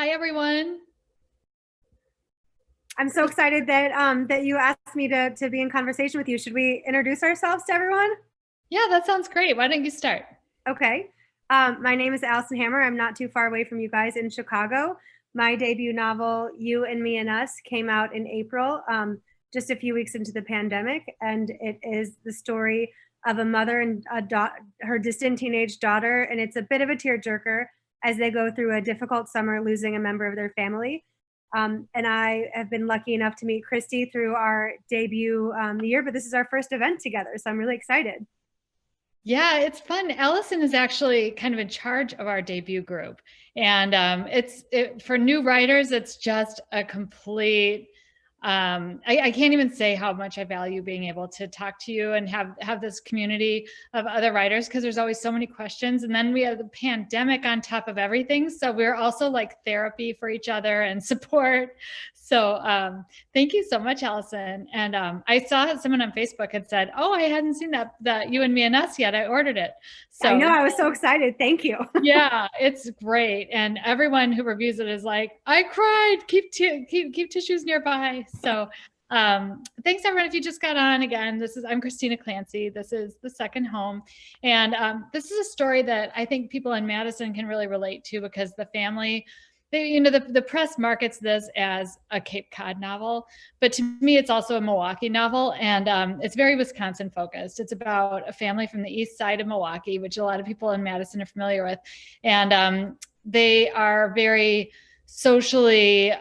Hi, everyone. I'm so excited that you asked me to be in conversation with you. Should we introduce ourselves to everyone? Yeah, that sounds great. Why don't you start? Okay. My name is Allison Hammer. I'm not too far away from you guys in Chicago. My debut novel, You and Me and Us, came out in April, just a few weeks into the pandemic, and it is the story of a mother and her distant teenage daughter, and it's a bit of a tearjerker as they go through a difficult summer losing a member of their family. And I have been lucky enough to meet Christy through our debut year, but this is our first event together, so I'm really excited. Yeah, it's fun. Allison is actually kind of in charge of our debut group. And for new writers, it's just a complete I can't even say how much I value being able to talk to you and have this community of other writers because there's always so many questions. And then we have the pandemic on top of everything. So we're also like therapy for each other and support. So thank you so much, Allison. And I saw someone on Facebook had said, "Oh, I hadn't seen that You and Me and Us yet. I ordered it." So I know, I was so excited. Thank you. yeah, it's great, and everyone who reviews it is like, "I cried. Keep tissues nearby." So thanks everyone. If you just got on again, I'm Christina Clancy. This is The Second Home, and this is a story that I think people in Madison can really relate to because the family. The press markets this as a Cape Cod novel, but to me, it's also a Milwaukee novel, and it's very Wisconsin focused. It's about a family from the east side of Milwaukee, which a lot of people in Madison are familiar with, and they are very socially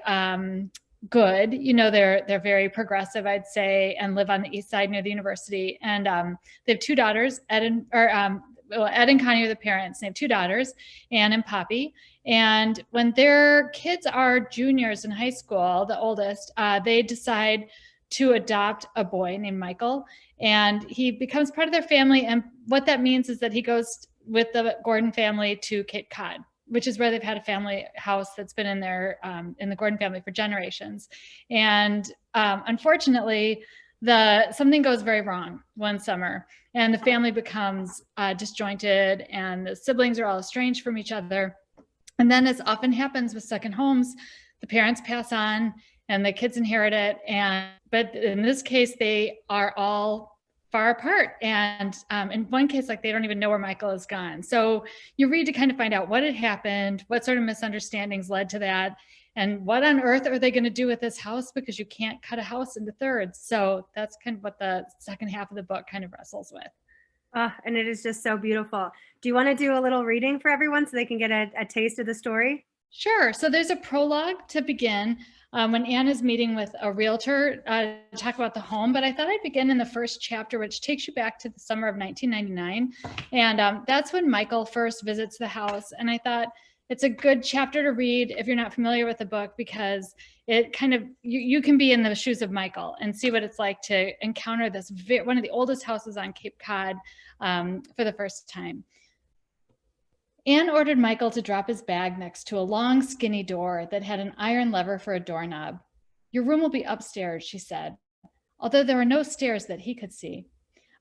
good. They're very progressive, I'd say, and live on the east side near the university. And they have two daughters, Ed and Connie are the parents. They have two daughters, Anne and Poppy. And when their kids are juniors in high school, the oldest, they decide to adopt a boy named Michael, and he becomes part of their family. And what that means is that he goes with the Gordon family to Cape Cod, which is where they've had a family house that's been in the Gordon family for generations. And unfortunately, something goes very wrong one summer, and the family becomes disjointed, and the siblings are all estranged from each other. And then, as often happens with second homes, the parents pass on and the kids inherit it. But in this case, they are all far apart. And in one case, like, they don't even know where Michael is gone. So you read to kind of find out what had happened, what sort of misunderstandings led to that, and what on earth are they going to do with this house, because you can't cut a house into thirds. So that's kind of what the second half of the book kind of wrestles with. And it is just so beautiful. Do you want to do a little reading for everyone so they can get a taste of the story? Sure. So there's a prologue to begin when Anne is meeting with a realtor to talk about the home. But I thought I'd begin in the first chapter, which takes you back to the summer of 1999. And that's when Michael first visits the house. And I thought it's a good chapter to read if you're not familiar with the book, because it kind of, you can be in the shoes of Michael and see what it's like to encounter this one of the oldest houses on Cape Cod for the first time. Anne ordered Michael to drop his bag next to a long, skinny door that had an iron lever for a doorknob. "Your room will be upstairs," she said, although there were no stairs that he could see.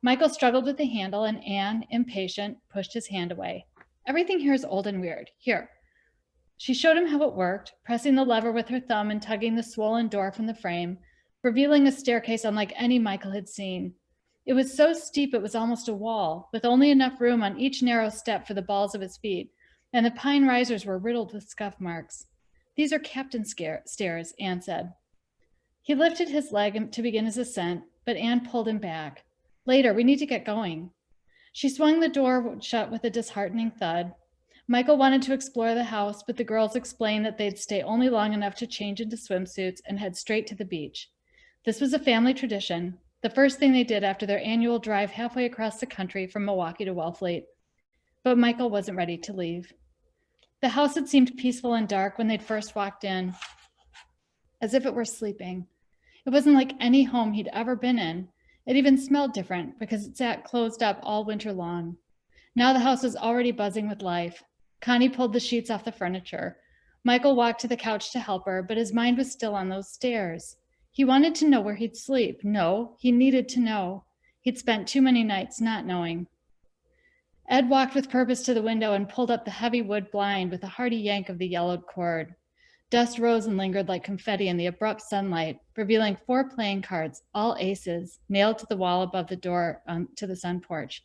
Michael struggled with the handle, and Anne, impatient, pushed his hand away. "Everything here is old and weird. Here." She showed him how it worked, pressing the lever with her thumb and tugging the swollen door from the frame, revealing a staircase unlike any Michael had seen. It was so steep it was almost a wall, with only enough room on each narrow step for the balls of his feet, and the pine risers were riddled with scuff marks. "These are captain stairs," Anne said. He lifted his leg to begin his ascent, but Anne pulled him back. "Later, we need to get going." She swung the door shut with a disheartening thud. Michael wanted to explore the house, but the girls explained that they'd stay only long enough to change into swimsuits and head straight to the beach. This was a family tradition, the first thing they did after their annual drive halfway across the country from Milwaukee to Wellfleet. But Michael wasn't ready to leave. The house had seemed peaceful and dark when they'd first walked in, as if it were sleeping. It wasn't like any home he'd ever been in. It even smelled different because it sat closed up all winter long. Now the house was already buzzing with life. Connie pulled the sheets off the furniture. Michael walked to the couch to help her, but his mind was still on those stairs. He wanted to know where he'd sleep. No, he needed to know. He'd spent too many nights not knowing. Ed walked with purpose to the window and pulled up the heavy wood blind with a hearty yank of the yellowed cord. Dust rose and lingered like confetti in the abrupt sunlight, revealing 4 playing cards, all aces, nailed to the wall above the door to the sun porch.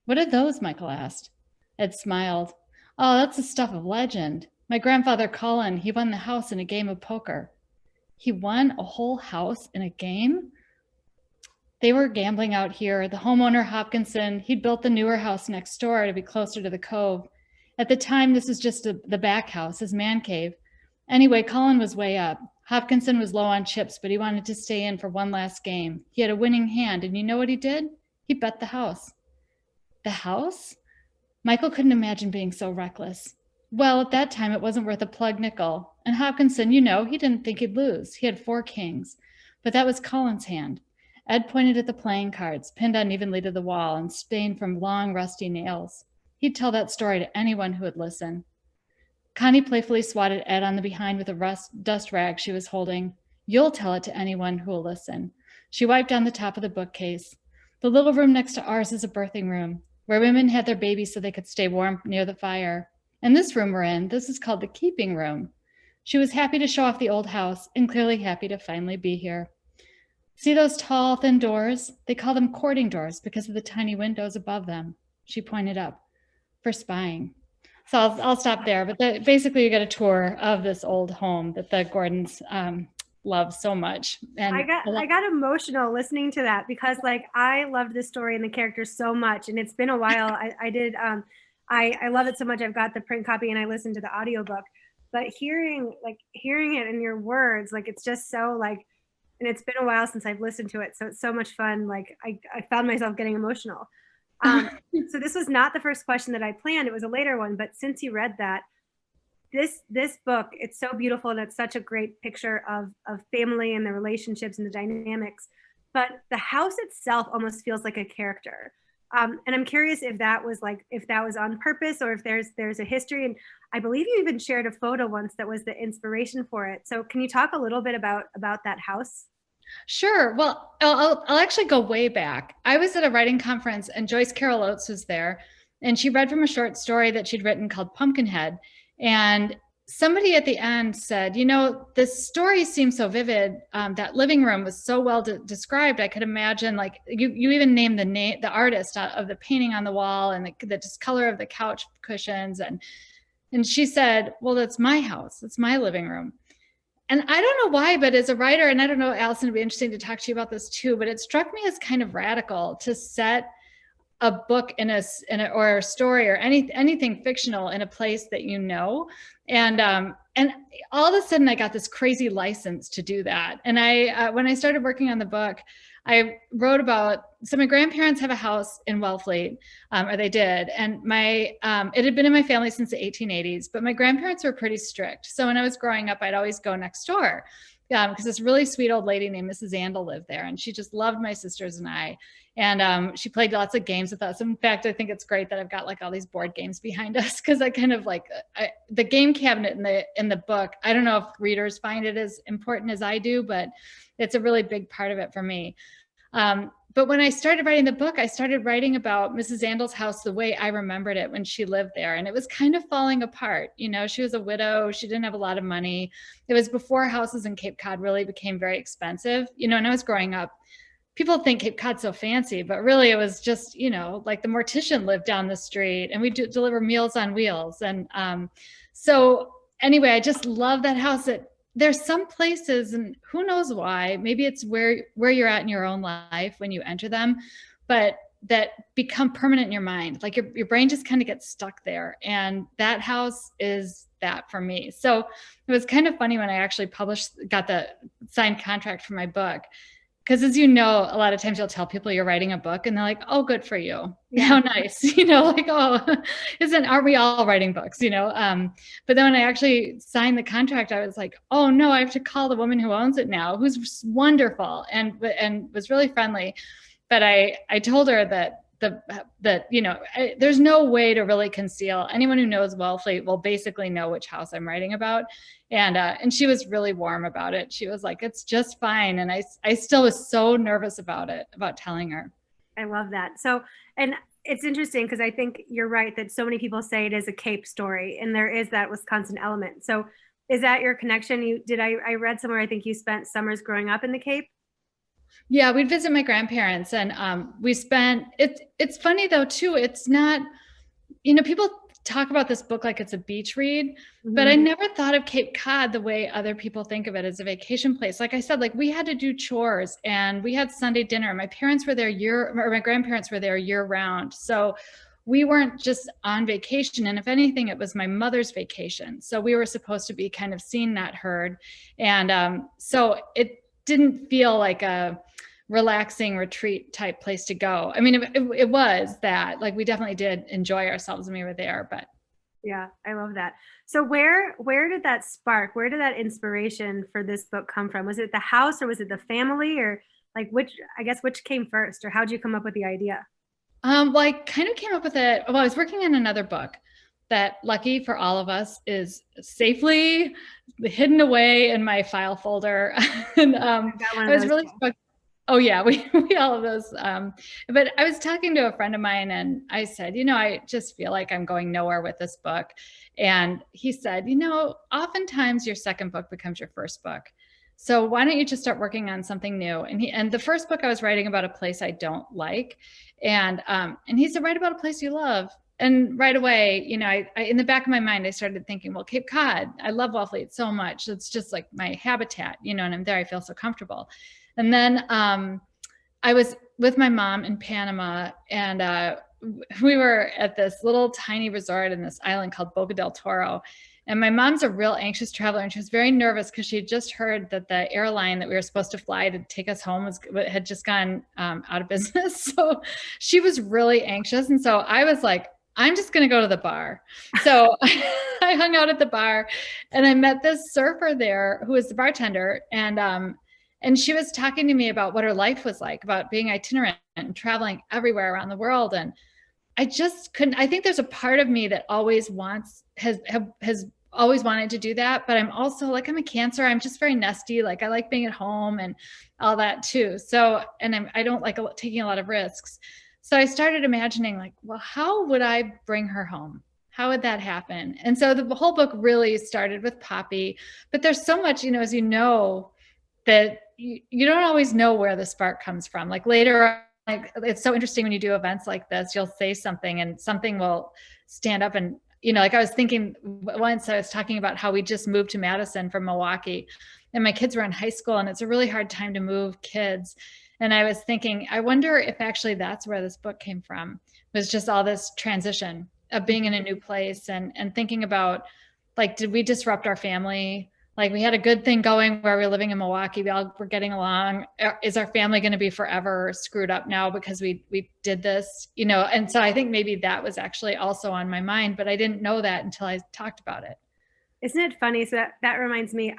What are those? Michael asked. Ed smiled. Oh, that's the stuff of legend. My grandfather Colin, he won the house in a game of poker. He won a whole house in a game? They were gambling out here. The homeowner, Hopkinson, he'd built the newer house next door to be closer to the cove. At the time, this was just the back house, his man cave. Anyway, Colin was way up. Hopkinson was low on chips, but he wanted to stay in for one last game. He had a winning hand, and you know what he did? He bet the house. The house? Michael couldn't imagine being so reckless. Well, at that time, it wasn't worth a plug nickel. And Hopkinson, you know, he didn't think he'd lose. He had 4 kings. But that was Colin's hand. Ed pointed at the playing cards, pinned unevenly to the wall and stained from long, rusty nails. He'd tell that story to anyone who would listen. Connie playfully swatted Ed on the behind with a dust rag she was holding. You'll tell it to anyone who will listen. She wiped down the top of the bookcase. The little room next to ours is a birthing room, where women had their babies so they could stay warm near the fire. And this room we're in, this is called the keeping room. She was happy to show off the old house and clearly happy to finally be here. See those tall, thin doors? They call them courting doors because of the tiny windows above them. She pointed up. For spying. So I'll stop there, but basically you get a tour of this old home that the Gordons love so much. And I got emotional listening to that because like I loved this story and the characters so much, and it's been a while. I love it so much. I've got the print copy and I listened to the audiobook, but hearing it in your words, like it's just so like, and it's been a while since I've listened to it, so it's so much fun. Like I found myself getting emotional. So this was not the first question that I planned. It was a later one, but since you read that, this book, it's so beautiful and it's such a great picture of family and the relationships and the dynamics, but the house itself almost feels like a character. And I'm curious if that was on purpose or if there's a history. And I believe you even shared a photo once that was the inspiration for it. So can you talk a little bit about that house? Sure. Well, I'll actually go way back. I was at a writing conference and Joyce Carol Oates was there, and she read from a short story that she'd written called Pumpkinhead. And somebody at the end said, you know, this story seems so vivid. That living room was so well described. I could imagine, like, you even named the artist of the painting on the wall and the color of the couch cushions. And she said, well, that's my house. It's my living room. And I don't know why, but as a writer, and I don't know, Allison, it'd be interesting to talk to you about this too, but it struck me as kind of radical to set a book or a story or anything fictional in a place that you know. And all of a sudden I got this crazy license to do that. And when I started working on the book, I wrote about, so my grandparents have a house in Wellfleet, or they did. And it had been in my family since the 1880s, but my grandparents were pretty strict. So when I was growing up, I'd always go next door because this really sweet old lady named Mrs. Andel lived there. And she just loved my sisters and I. And she played lots of games with us. In fact, I think it's great that I've got like all these board games behind us because I kind of like the game cabinet in the book. I don't know if readers find it as important as I do, but it's a really big part of it for me. But when I started writing the book, I started writing about Mrs. Andel's house the way I remembered it when she lived there. And it was kind of falling apart. You know, she was a widow. She didn't have a lot of money. It was before houses in Cape Cod really became very expensive. You know, when I was growing up, people think Cape Cod's so fancy, but really it was just, you know, like the mortician lived down the street and we deliver Meals on Wheels. And so anyway, I just love that house. There's some places, and who knows why, maybe it's where you're at in your own life when you enter them, but that become permanent in your mind. Like your brain just kind of gets stuck there. And that house is that for me. So it was kind of funny when I actually got the signed contract for my book. Because as you know, a lot of times you'll tell people you're writing a book and they're like, oh, good for you. Yeah. How nice. You know, like, oh, aren't we all writing books, you know? But then when I actually signed the contract, I was like, oh no, I have to call the woman who owns it now, who's wonderful and was really friendly. But I told her that you know, there's no way to really conceal. Anyone who knows Wellfleet will basically know which house I'm writing about. And she was really warm about it. She was like, it's just fine. And I still was so nervous about telling her. I love that. So, and it's interesting because I think you're right that so many people say it is a Cape story and there is that Wisconsin element. So Is that your connection? I read somewhere, I think you spent summers growing up in the Cape? Yeah, we'd visit my grandparents, and we spent it's funny though too. It's not, people talk about this book like it's a beach read, but I Mhm. never thought of Cape Cod the way other people think of it, as a vacation place. Like I said, like we had to do chores and we had Sunday dinner. My parents were there my grandparents were there year round. So we weren't just on vacation. And if anything, it was my mother's vacation. So we were supposed to be kind of seen, not heard. And so it didn't feel like a relaxing retreat type place to go. I mean, it was that, like, we definitely did enjoy ourselves when we were there, but Yeah, I love that. So where did that spark? Where did that inspiration for this book come from? Was it the house or was it the family, or like which came first, or how'd you come up with the idea? well, I kind of came up with it. Well, I was working on another book that, lucky for all of us, is safely hidden away in my file folder. And I've got one I of was those really too. stuck. Oh yeah, we all of those. But I was talking to a friend of mine, and I said, I just feel like I'm going nowhere with this book. And he said, oftentimes your second book becomes your first book. So why don't you just start working on something new? And the first book I was writing about a place I don't like, and he said, write about a place you love. And right away, I in the back of my mind, I started thinking, well, Cape Cod, I love Wellfleet so much. It's just like my habitat, and I'm there, I feel so comfortable. And then I was with my mom in Panama, and we were at this little tiny resort in this island called Boca del Toro. And my mom's a real anxious traveler, and she was very nervous because she had just heard that the airline that we were supposed to fly to take us home had just gone out of business. So she was really anxious. And so I was like, I'm just going to go to the bar. So I hung out at the bar, and I met this surfer there who was the bartender. And she was talking to me about what her life was like, about being itinerant and traveling everywhere around the world. And I just couldn't. I think there's a part of me that always has always wanted to do that. But I'm also, like, I'm a Cancer. I'm just very nesty. Like, I like being at home and all that too. So, and I don't like taking a lot of risks. So I started imagining, like, well, how would I bring her home? How would that happen? And so the whole book really started with Poppy. But there's so much, as that you don't always know where the spark comes from. Like later, like, it's so interesting when you do events like this, you'll say something and something will stand up. And, like, I was thinking once, I was talking about how we just moved to Madison from Milwaukee, and my kids were in high school, and it's a really hard time to move kids. And I was thinking, I wonder if actually that's where this book came from, was just all this transition of being in a new place, and thinking about, like, did we disrupt our family? Like, we had a good thing going where we were living in Milwaukee. We all were getting along. Is our family going to be forever screwed up now because we did this? And so I think maybe that was actually also on my mind, but I didn't know that until I talked about it. Isn't it funny? So that reminds me,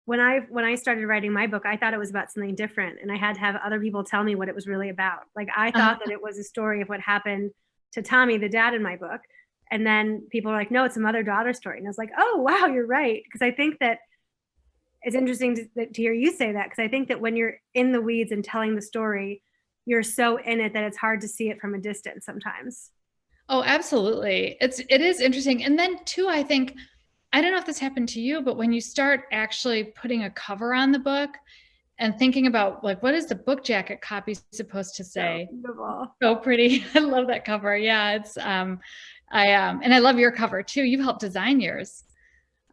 when I started writing my book, I thought it was about something different, and I had to have other people tell me what it was really about. Like, I thought that it was a story of what happened to Tommy, the dad in my book. And then people are like, no, it's a mother-daughter story. And I was like, oh, wow, you're right. Because I think that it's interesting to hear you say that, because I think that when you're in the weeds and telling the story, you're so in it that it's hard to see it from a distance sometimes. Oh, absolutely. It is interesting. And then too, I think, I don't know if this happened to you, but when you start actually putting a cover on the book and thinking about, like, what is the book jacket copy supposed to say? So beautiful. So pretty. I love that cover. Yeah, it's and I love your cover too. You've helped design yours.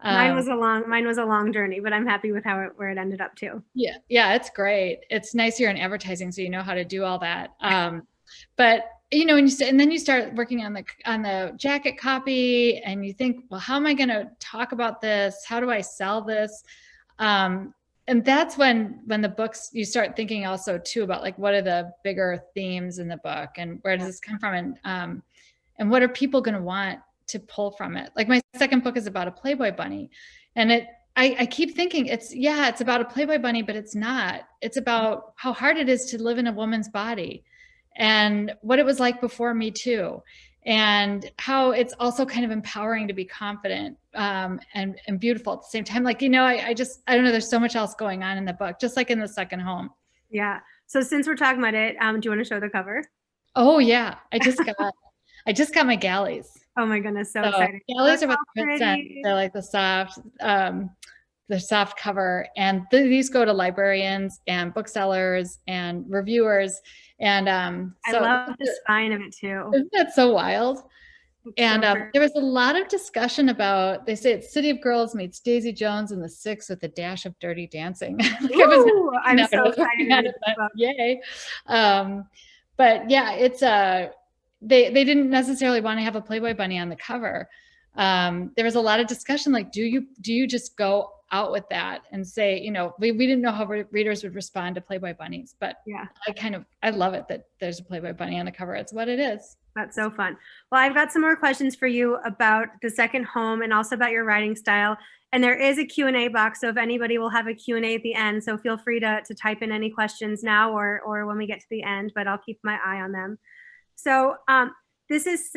Mine was a long journey, but I'm happy with where it ended up too. Yeah, it's great. It's nice you're in advertising, so you know how to do all that. But and then you start working on the jacket copy, and you think, well, how am I going to talk about this? How do I sell this? And that's when the books, you start thinking also too about, like, what are the bigger themes in the book, and where does this come from, and what are people going to want to pull from it? Like, my second book is about a Playboy bunny, and I keep thinking it's about a Playboy bunny, but it's not. It's about how hard it is to live in a woman's body, and what it was like before Me Too, and how it's also kind of empowering to be confident, and beautiful at the same time. Like, I don't know. There's so much else going on in the book, just like in the second home. Yeah. So since we're talking about it, do you want to show the cover? Oh yeah, I just got my galleys. Oh my goodness, so So exciting. galleys That's are what so the print sent. pretty. They're like the soft cover, and these go to librarians and booksellers and reviewers. And I so love the spine of it too. isn't that so wild? It's And so pretty. there was a lot of discussion about, they say it's City of Girls meets Daisy Jones and the Six with a dash of Dirty Dancing. Like I was not Ooh, thinking I'm that, but I so was excited looking to at read it, this but book. yay. But yeah, it's they didn't necessarily want to have a Playboy bunny on the cover. There was a lot of discussion, like, do you just go out with that and say, we didn't know how readers would respond to Playboy bunnies, but Yeah. I love it that there's a Playboy bunny on the cover. It's what it is. That's so fun. Well, I've got some more questions for you about the second home and also about your writing style. And there is a Q&A box, so if anybody will have a Q&A at the end, so feel free to type in any questions now or when we get to the end, but I'll keep my eye on them. So this is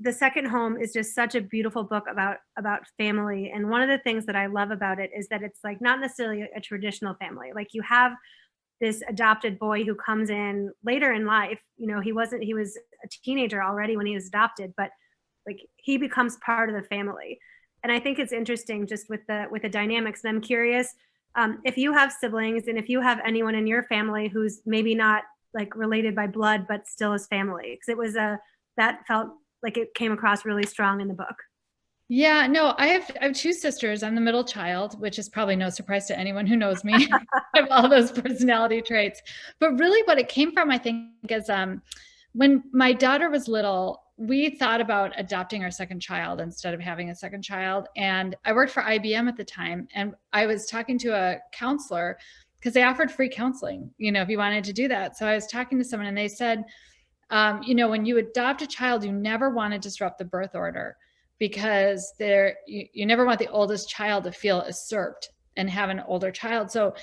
the second home is just such a beautiful book about family. And one of the things that I love about it is that it's like not necessarily a traditional family. Like you have this adopted boy who comes in later in life. He was a teenager already when he was adopted, but like he becomes part of the family. And I think it's interesting just with the dynamics. And I'm curious if you have siblings and if you have anyone in your family who's maybe not like related by blood, but still is family. Because it was that felt like it came across really strong in the book. Yeah, no, I have two sisters. I'm the middle child, which is probably no surprise to anyone who knows me. I have all those personality traits. But really what it came from, I think, is when my daughter was little, we thought about adopting our second child instead of having a second child. And I worked for IBM at the time, and I was talking to a counselor because they offered free counseling, if you wanted to do that. So I was talking to someone and they said, when you adopt a child, you never want to disrupt the birth order, because you never want the oldest child to feel usurped and have an older child. So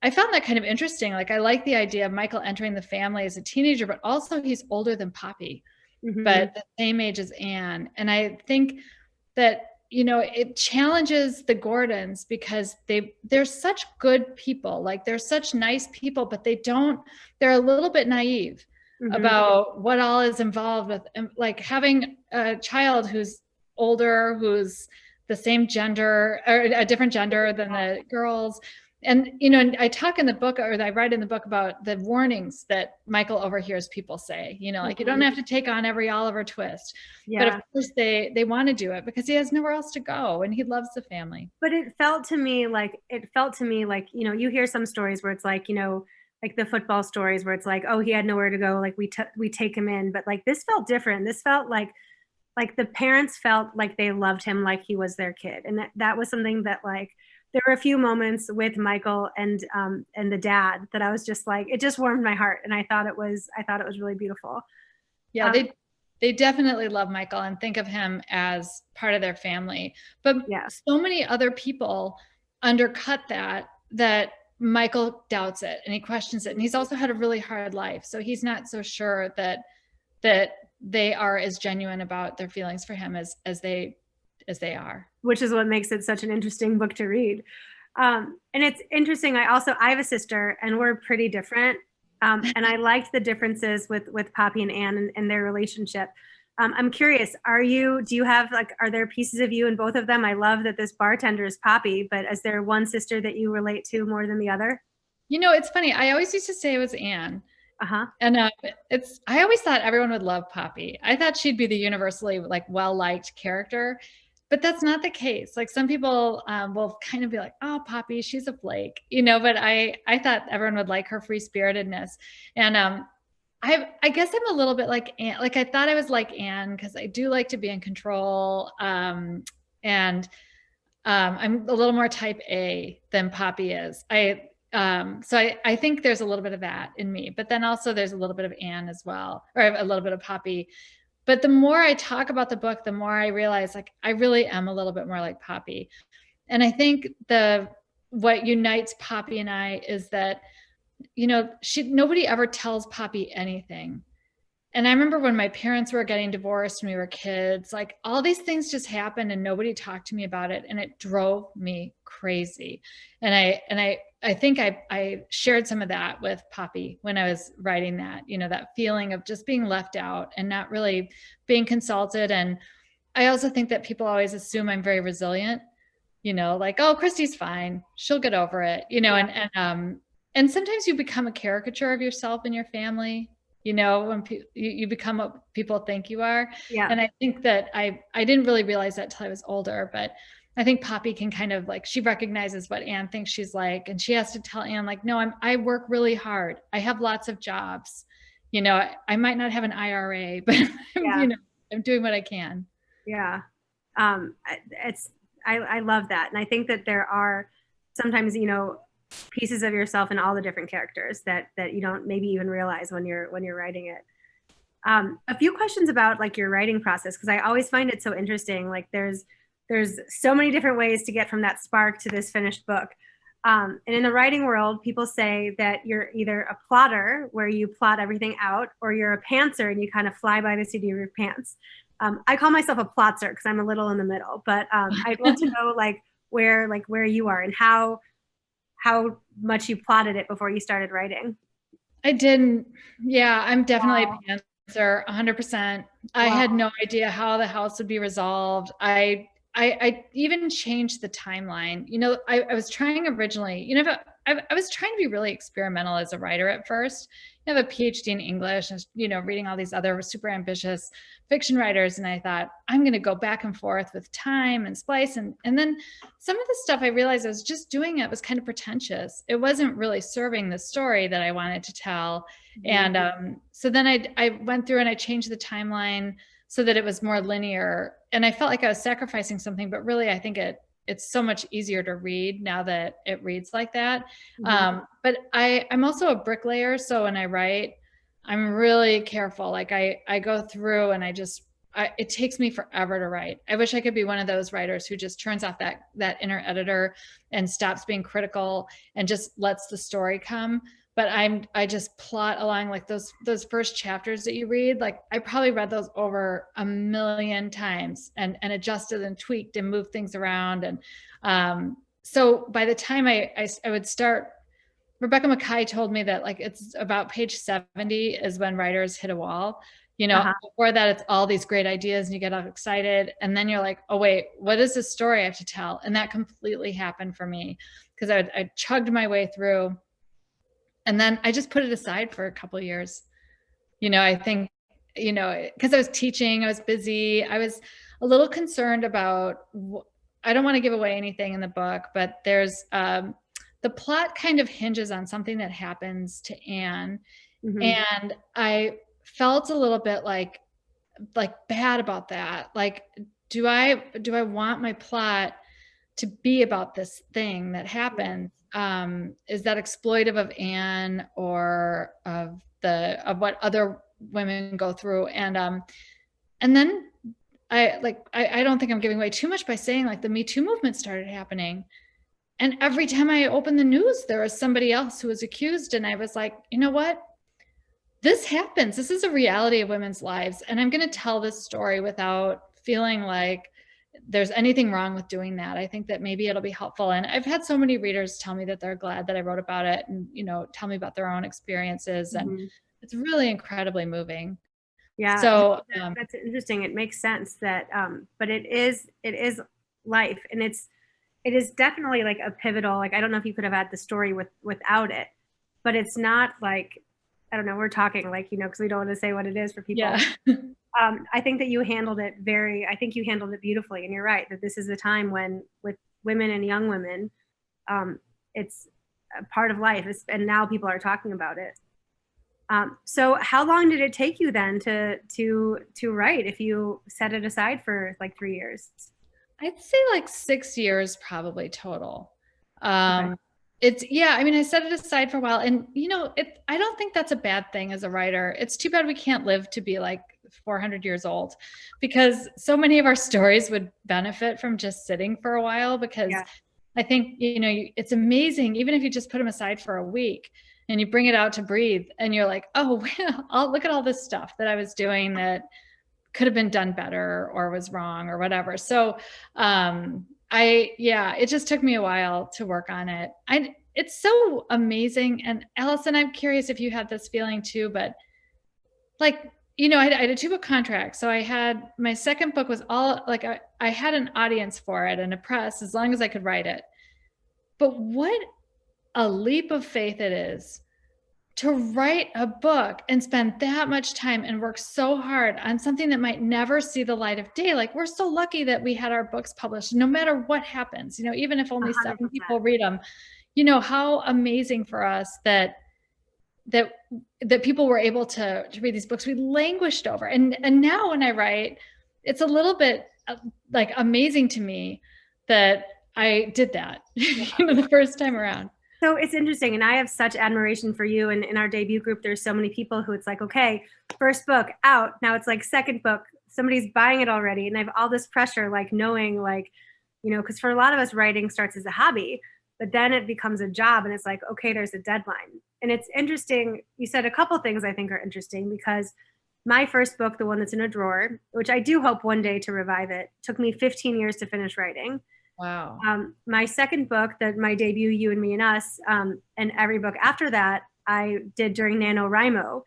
I found that kind of interesting. Like I like the idea of Michael entering the family as a teenager, but also he's older than Poppy, but the same age as Anne. And I think that, it challenges the Gordons because they're such good people. Like they're such nice people, but they're a little bit naive about what all is involved with, like having a child who's older, who's the same gender or a different gender than the girls. And, I talk in the book, or I write in the book, about the warnings that Michael overhears people say, like, you don't have to take on every Oliver Twist. Yeah. But of course they want to do it because he has nowhere else to go and he loves the family. But it felt to me like, you hear some stories where it's like, like the football stories where it's like, oh, he had nowhere to go. Like we take him in. But like, this felt different. This felt like the parents felt like they loved him, like he was their kid. And that was something that like, there were a few moments with Michael and the dad that I was just like, it just warmed my heart. And I thought it was really beautiful. Yeah. They definitely love Michael and think of him as part of their family, but so many other people undercut that Michael doubts it and he questions it. And he's also had a really hard life. So he's not so sure that they are as genuine about their feelings for him as they are. Which is what makes it such an interesting book to read. And it's interesting. I have a sister and we're pretty different. And I liked the differences with Poppy and Anne and their relationship. I'm curious, are there pieces of you in both of them? I love that this bartender is Poppy, but is there one sister that you relate to more than the other? It's funny. I always used to say it was Anne. And I always thought everyone would love Poppy. I thought she'd be the universally like well-liked character, but that's not the case. Like some people will kind of be like, oh, Poppy, she's a flake, but I thought everyone would like her free-spiritedness. And I guess I'm a little bit like Anne. Like I thought I was like Anne because I do like to be in control. And I'm a little more type A than Poppy is. So I think there's a little bit of that in me, but then also there's a little bit of Anne as well, or a little bit of Poppy. But the more I talk about the book, the more I realize like I really am a little bit more like Poppy. And I think what unites Poppy and I is that, nobody ever tells Poppy anything. And I remember when my parents were getting divorced and we were kids, like all these things just happened and nobody talked to me about it. And it drove me crazy. And I think I shared some of that with Poppy when I was writing that, that feeling of just being left out and not really being consulted. And I also think that people always assume I'm very resilient, like, oh, Christy's fine. She'll get over it, and sometimes you become a caricature of yourself and your family, when you become what people think you are. Yeah. And I think that I didn't really realize that till I was older, but I think Poppy can kind of like, she recognizes what Anne thinks she's like, and she has to tell Anne like, no, I work really hard. I have lots of jobs. I might not have an IRA, but Yeah. I'm doing what I can. Yeah. I love that. And I think that there are sometimes, pieces of yourself in all the different characters that you don't maybe even realize when you're writing it. A few questions about like your writing process, because I always find it so interesting. Like there's so many different ways to get from that spark to this finished book. And in the writing world, people say that you're either a plotter, where you plot everything out, or you're a pantser and you kind of fly by the seat of your pants. I call myself a plotzer because I'm a little in the middle, but I'd love to know where you are and how much you plotted it before you started writing. I didn't. Yeah, I'm definitely Wow. a pantser, 100%. I Wow. had no idea how the house would be resolved. I even changed the timeline. I was trying originally, I was trying to be really experimental as a writer at first. I have a PhD in English and, reading all these other super ambitious fiction writers. And I thought, I'm going to go back and forth with time and splice. And then some of the stuff I realized I was just doing it was kind of pretentious. It wasn't really serving the story that I wanted to tell. Mm-hmm. And so then I went through and I changed the timeline so that it was more linear. And I felt like I was sacrificing something, but really I think it's so much easier to read now that it reads like that. Mm-hmm. But I'm also a bricklayer. So when I write, I'm really careful. Like I go through and it takes me forever to write. I wish I could be one of those writers who just turns off that inner editor and stops being critical and just lets the story come. But I just plot along like those first chapters that you read. Like I probably read those over 1,000,000 times and adjusted and tweaked and moved things around. And so by the time I would start, Rebecca Mackay told me that like it's about page 70 is when writers hit a wall. Before that, it's all these great ideas and you get all excited. And then you're like, oh, wait, what is this story I have to tell? And that completely happened for me because I chugged my way through. And then I just put it aside for a couple of years. I think, because I was teaching, I was busy. I was a little concerned about, I don't want to give away anything in the book, but there's the plot kind of hinges on something that happens to Anne. Mm-hmm. And I felt a little bit like bad about that. Like, do I want my plot to be about this thing that happened? Is that exploitive of Anne or of what other women go through? And then I don't think I'm giving away too much by saying like the Me Too movement started happening. And every time I opened the news, there was somebody else who was accused. And I was like, you know what? This happens. This is a reality of women's lives. And I'm going to tell this story without feeling like there's anything wrong with doing that. I think that maybe it'll be helpful. And I've had so many readers tell me that they're glad that I wrote about it and, tell me about their own experiences. Mm-hmm. And it's really incredibly moving. Yeah. So that's interesting. It makes sense that, but it is life, and it is definitely like a pivotal, like, I don't know if you could have had the story without it, but it's not like, I don't know, we're talking like, because we don't want to say what it is for people. Yeah. I think that you handled it beautifully. And you're right that this is a time when with women and young women, it's a part of life, and now people are talking about it. So how long did it take you then to write, if you set it aside for like 3 years? I'd say like 6 years probably total. Okay. I set it aside for a while, and I don't think that's a bad thing as a writer. It's too bad we can't live to be like 400 years old, because so many of our stories would benefit from just sitting for a while, because Yeah. I think, it's amazing, even if you just put them aside for a week and you bring it out to breathe and you're like, oh, I'll look at all this stuff that I was doing that could have been done better or was wrong or whatever. So it just took me a while to work on it. It's so amazing. And Allison, I'm curious if you had this feeling too, but like I did 2-book contracts. So I had, my second book was all like, I had an audience for it and a press as long as I could write it. But what a leap of faith it is to write a book and spend that much time and work so hard on something that might never see the light of day. Like, we're so lucky that we had our books published, no matter what happens, even if only 7 100%. people read them, how amazing for us that people were able to read these books we languished over. And now when I write, it's a little bit like amazing to me that I did that, the first time around. So it's interesting. And I have such admiration for you. And in our debut group, there's so many people who it's like, okay, first book out. Now it's like second book, somebody's buying it already. And I have all this pressure, like knowing like, because for a lot of us, writing starts as a hobby, but then it becomes a job and it's like, okay, there's a deadline. And it's interesting. You said a couple things I think are interesting, because my first book, the one that's in a drawer, which I do hope one day to revive it, took me 15 years to finish writing. Wow. My second book, that my debut, You and Me and Us, and every book after that, I did during NaNoWriMo,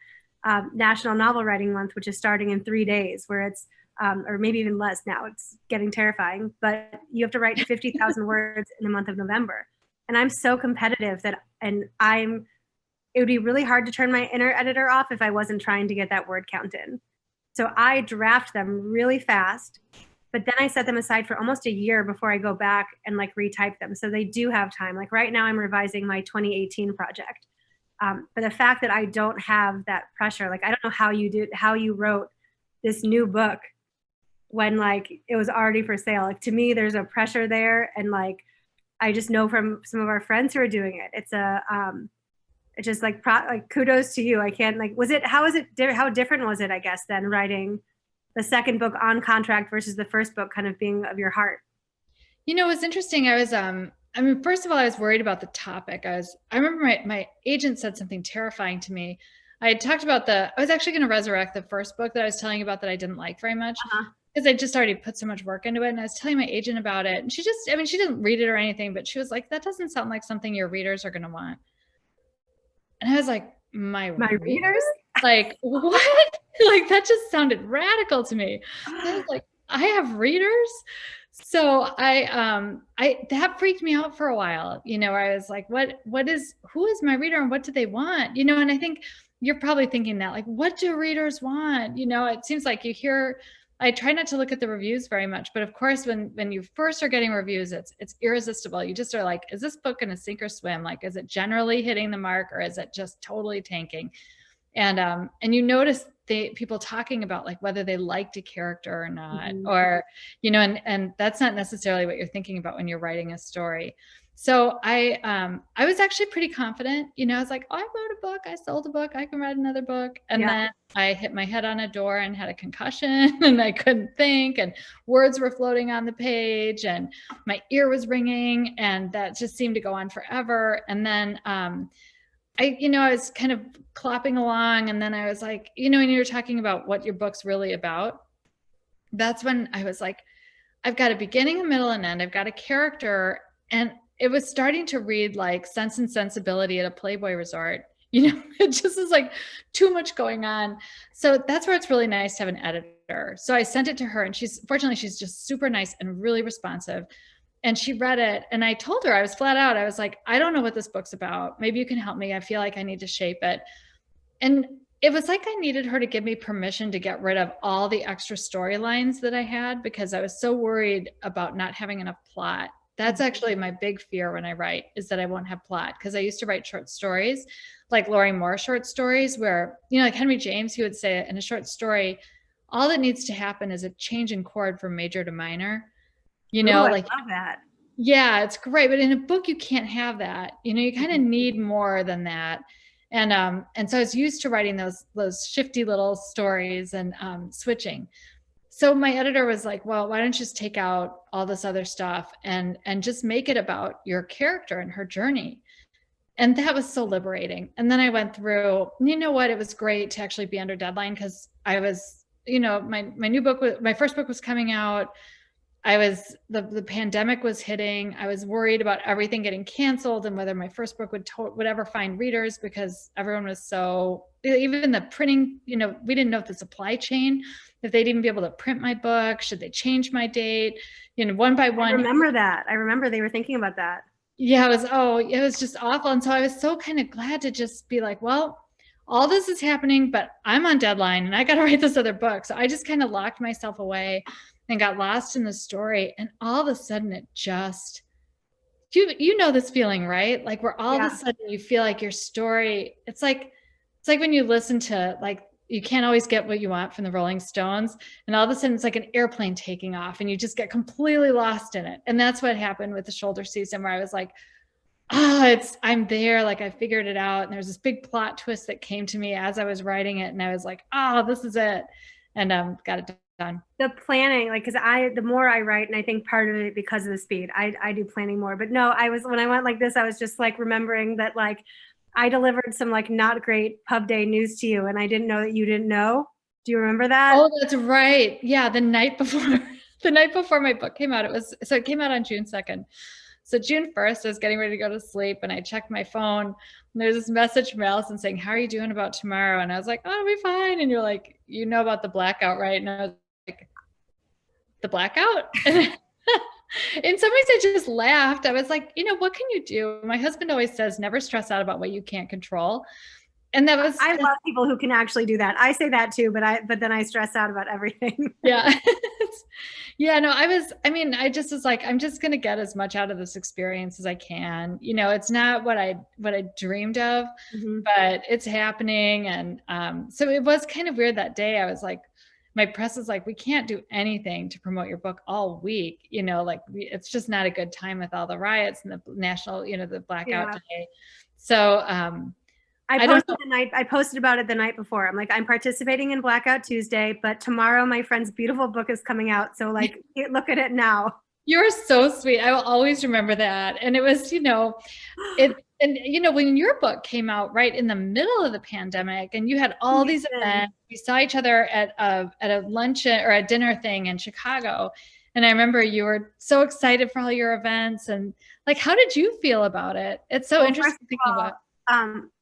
National Novel Writing Month, which is starting in 3 days, where it's, or maybe even less now, it's getting terrifying, but you have to write 50,000 words in the month of November. And I'm so competitive that, it would be really hard to turn my inner editor off if I wasn't trying to get that word count in. So I draft them really fast, but then I set them aside for almost a year before I go back and like retype them. So they do have time. Like right now I'm revising my 2018 project. But the fact that I don't have that pressure, like I don't know how you wrote this new book when like it was already for sale. Like to me, there's a pressure there. And like, I just know from some of our friends who are doing it, it's just like kudos to you. I can't like, how different was it, I guess, than writing the second book on contract versus the first book kind of being of your heart? It was interesting. I was, first of all, I was worried about the topic. I remember my agent said something terrifying to me. I had talked about I was actually going to resurrect the first book that I was telling you about that I didn't like very much, because I just already put so much work into it. And I was telling my agent about it, and she didn't read it or anything, but she was like, that doesn't sound like something your readers are going to want. And I was like, my readers? Like, what? Like, that just sounded radical to me. I was like, I have readers? So that freaked me out for a while, where I was like, who is my reader and what do they want? And I think you're probably thinking that, like, what do readers want? It seems like I try not to look at the reviews very much, but of course, when you first are getting reviews, it's irresistible. You just are like, is this book going to sink or swim? Like, is it generally hitting the mark, or is it just totally tanking? And you notice people talking about like whether they liked a character or not, or, and that's not necessarily what you're thinking about when you're writing a story. So I was actually pretty confident, I was like, oh, I wrote a book, I sold a book, I can write another book. And then I hit my head on a door and had a concussion and I couldn't think, and words were floating on the page and my ear was ringing, and that just seemed to go on forever. And then, I was kind of clopping along, and then I was like, when you were talking about what your book's really about, that's when I was like, I've got a beginning, a middle, and end. I've got a character, and it was starting to read like Sense and Sensibility at a Playboy resort. It just is like too much going on. So that's where it's really nice to have an editor. So I sent it to her, and she's just super nice and really responsive. And she read it, and I told her, I was flat out, I was like, I don't know what this book's about. Maybe you can help me. I feel like I need to shape it. And it was like I needed her to give me permission to get rid of all the extra storylines that I had, because I was so worried about not having enough plot. That's actually my big fear when I write, is that I won't have plot. Because I used to write short stories, like Lori Moore short stories, where, like Henry James, he would say in a short story, all that needs to happen is a change in chord from major to minor. I love that. Yeah, it's great. But in a book, you can't have that. You kind of need more than that. And so I was used to writing those shifty little stories and switching. So my editor was like, well, why don't you just take out all this other stuff and just make it about your character and her journey. And that was so liberating. And then I went through, it was great to actually be under deadline, because I was, my new book, my first book was coming out. the pandemic was hitting. I was worried about everything getting canceled and whether my first book would ever find readers, because everyone was so, even the printing, we didn't know if the supply chain, if they'd even be able to print my book, should they change my date, one by one. I remember that. I remember they were thinking about that. Yeah, it was just awful. And so I was so kind of glad to just be like, well, all this is happening, but I'm on deadline and I got to write this other book. So I just kind of locked myself away and got lost in the story. And all of a sudden it just, you know this feeling, right? Like where all of a sudden you feel like your story, it's like when you listen to, like, you can't always get what you want from the Rolling Stones. And all of a sudden it's like an airplane taking off and you just get completely lost in it. And that's what happened with the shoulder season, where I was like, I'm there, like I figured it out. And there's this big plot twist that came to me as I was writing it. And I was like, this is it. And got it done. The planning, like, because the more I write, and I think part of it because of the speed, I do planning more. But no, when I went like this, I was just like remembering that, like, I delivered some like not great pub day news to you, and I didn't know that you didn't know. Do you remember that? Oh, that's right. Yeah, the night before my book came out, it came out on June 2nd. So June 1st, I was getting ready to go to sleep and I checked my phone and there's this message from Allison saying, "How are you doing about tomorrow?" And I was like, "Oh, I'll be fine." And you're like, "You know about the blackout, right?" And I was like, "The blackout?" In some ways I just laughed. I was like, what can you do? My husband always says, never stress out about what you can't control. And I love people who can actually do that. I say that too, but then I stress out about everything. Yeah. Yeah, no, I just was like, I'm just going to get as much out of this experience as I can. It's not what I dreamed of, but it's happening. And so it was kind of weird that day. I was like, my press is like, we can't do anything to promote your book all week. It's just not a good time with all the riots and the national, the blackout day. So, I posted about it the night before. I'm like, I'm participating in Blackout Tuesday, but tomorrow my friend's beautiful book is coming out. So like, look at it now. You're so sweet. I will always remember that. And it was, when your book came out right in the middle of the pandemic and you had all these events, we saw each other at a luncheon or a dinner thing in Chicago. And I remember you were so excited for all your events, and like, how did you feel about it? It's so interesting thinking about.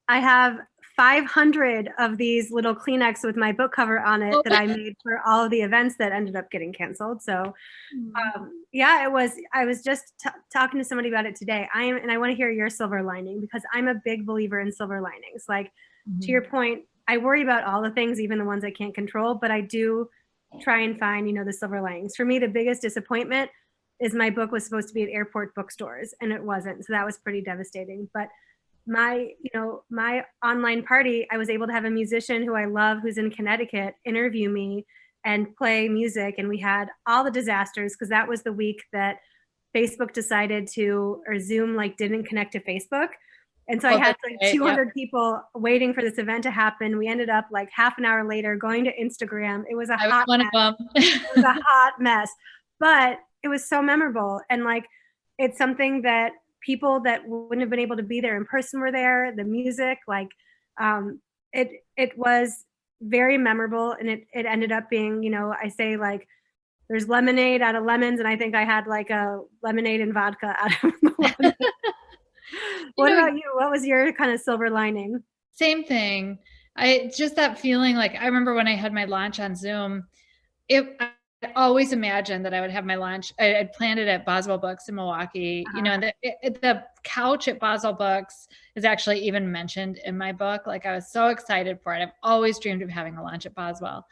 I have 500 of these little Kleenex with my book cover on it that I made for all of the events that ended up getting canceled. So I was just talking to somebody about it today. And I want to hear your silver lining, because I'm a big believer in silver linings. Like, to your point, I worry about all the things, even the ones I can't control, but I do try and find, the silver linings. For me, the biggest disappointment is my book was supposed to be at airport bookstores and it wasn't. So that was pretty devastating. But my online party, I was able to have a musician who I love, who's in Connecticut, interview me and play music. And we had all the disasters, because that was the week that Facebook decided or Zoom didn't connect to Facebook. And so I had 200 people waiting for this event to happen. We ended up half an hour later going to Instagram. It was a hot mess. It was a hot mess, but it was so memorable. And it's something that people that wouldn't have been able to be there in person were there. The music, it was very memorable. And it ended up being, I say there's lemonade out of lemons. And I think I had a lemonade and vodka out of lemon. What about you? What was your kind of silver lining? Same thing. Just that feeling, I remember when I had my launch on Zoom, I always imagined that I would have my launch. I had planned it at Boswell Books in Milwaukee, and the couch at Boswell Books is actually even mentioned in my book. I was so excited for it. I've always dreamed of having a launch at Boswell.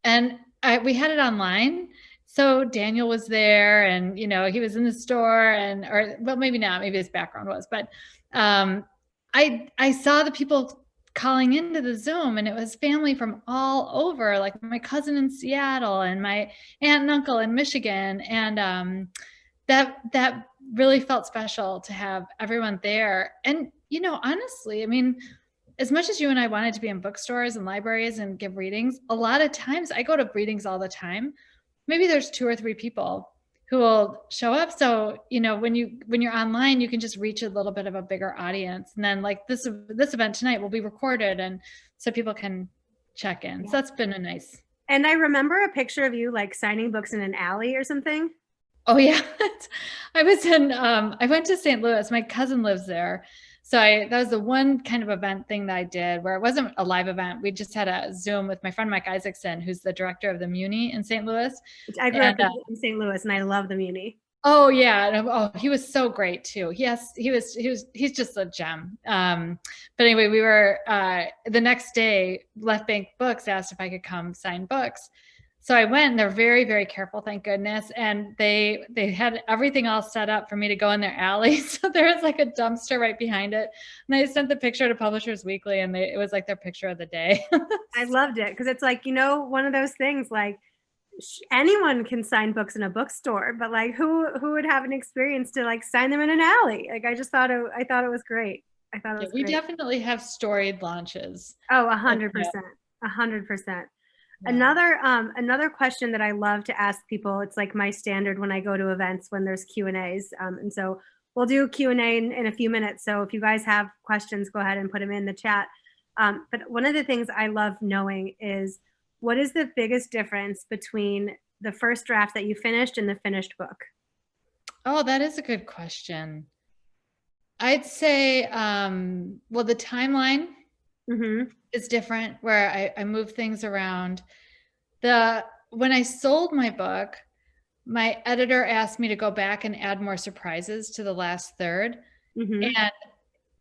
And we had it online. So Daniel was there and, he was in the store maybe not, maybe his background was, but I saw the people calling into the Zoom, and it was family from all over, like my cousin in Seattle and my aunt and uncle in Michigan. And that really felt special to have everyone there. And, honestly, as much as you and I wanted to be in bookstores and libraries and give readings, a lot of times I go to readings all the time. Maybe there's 2 or 3 people who will show up. So, when you're online, you can just reach a little bit of a bigger audience. And then this event tonight will be recorded, and so people can check in. Yeah. So that's been a nice. And I remember a picture of you signing books in an alley or something. Oh yeah. I went to St. Louis. My cousin lives there. So that was the one kind of event thing that I did where it wasn't a live event. We just had a Zoom with my friend Mike Isaacson, who's the director of the Muni in St. Louis. Which I grew up And in St. Louis, and I love the Muni. oh yeah, oh he was so great too. He's just a gem. But anyway, we were the next day. Left Bank Books asked if I could come sign books, so I went. And they're very very careful, thank goodness. And they had everything all set up for me to go in their alley. So there was like a dumpster right behind it, and I sent the picture to Publishers Weekly, and it was like their picture of the day. I loved it because it's like, one of those things like anyone can sign books in a bookstore, but like who would have an experience to like sign them in an alley? Like I thought it was great. I thought it was We great. definitely have storied launches. Oh, 100%. 100%. Another question that I love to ask people, it's like my standard when I go to events when there's Q&As. And so we'll do Q&A in a few minutes. So if you guys have questions, go ahead and put them in the chat. But one of the things I love knowing is, what is the biggest difference between the first draft that you finished and the finished book? Oh, that is a good question. I'd say, well, the timeline is different where I move things around. When I sold my book, my editor asked me to go back and add more surprises to the last third. And